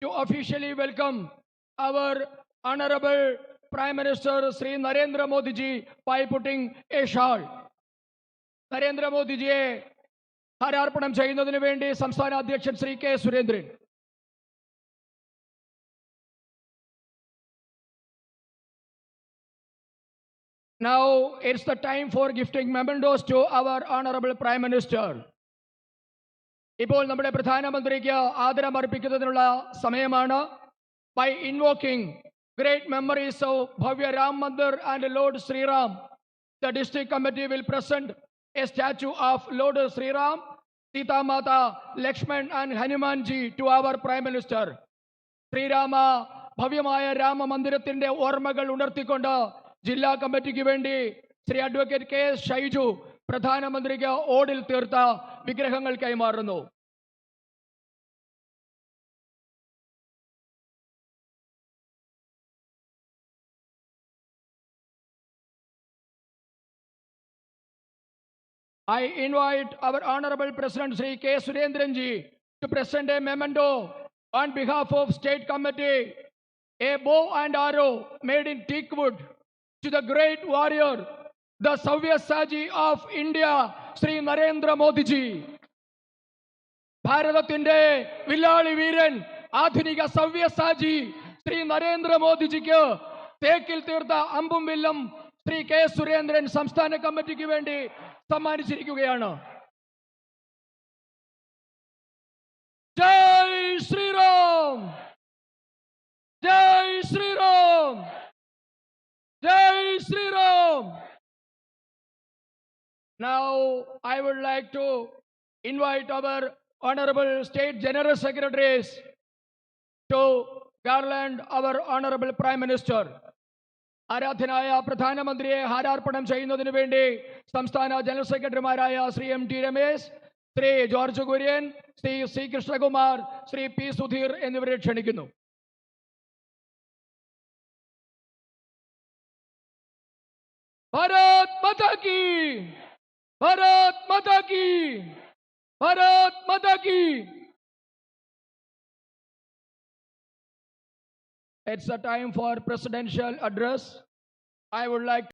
to officially welcome our Honorable Prime Minister Sri Narendra Modi ji by putting a shawl. Narendra Modi jiയെ ഹാരാർപ്പണം ചെയ്യുന്നതിന് വേണ്ടി സംസ്ഥാന അധ്യക്ഷൻ Shri K Surendran. Now it's the time for gifting mementos to our Honorable Prime Minister. ഇപ്പോൾ നമ്മുടെ പ്രധാനമന്ത്രിക്ക് ആദരം അർപ്പിക്കുന്നതിനുള്ള സമയമാണ്. By invoking great memories of Bhavya Ram Mandir and Lord Sri Ram, the district committee will present a statue of Lord Sri Ram, Sita Mata, Lakshman and Hanuman ji to our Prime Minister. Sreerama ഭവ്യമായ രാമമന്ദിരത്തിന്റെ ഓർമ്മകൾ ഉണർത്തിക്കൊണ്ട് ജില്ലാ കമ്മിറ്റിക്ക് വേണ്ടി Shri advocate K S Shaiju പ്രധാനമന്ത്രിക്ക് ഓടിൽ തീർത്ത വിഗ്രഹങ്ങൾ കൈമാറുന്നു. I invite our Honorable President Sri K. Surendran ji to present a memento on behalf of State Committee, a bow and arrow made in teak wood to the great warrior, the Savyasaji of India, Sri Narendra Modi ji. ഭാരതത്തിന്റെ വില്ലാളി വീരൻ ആധുനിക സവ്യസാജി ശ്രീ നരേന്ദ്ര മോദിജിക്ക് തേക്കിൽ തീർത്ത അമ്പും വില്ലും Shri K Surendran സംസ്ഥാന കമ്മിറ്റിക്ക് വേണ്ടി സമ്മാനിച്ചിരിക്കുകയാണ്. ജയ് ശ്രീറാം, ജയ് ശ്രീറാം, ജയ് Sriram. Now I would like to invite our Honorable State General Secretaries to garland our Honorable Prime Minister. ആരാധനായ പ്രധാനമന്ത്രിയെ ഹാരാർപ്പണം ചെയ്യുന്നതിന് വേണ്ടി സംസ്ഥാന ജനറൽ സെക്രട്ടറിമാരായ Shri M T Ramesh, Shri George Kurian, Shri C Krishnakumar, Shri P Sudheer എന്നിവരെ ക്ഷണിക്കുന്നു. ഭാരത് മാതാ കി, ഭാരത് മാതാ കി, ഭാരത് മാതാ കി. It's a time for presidential address. I would like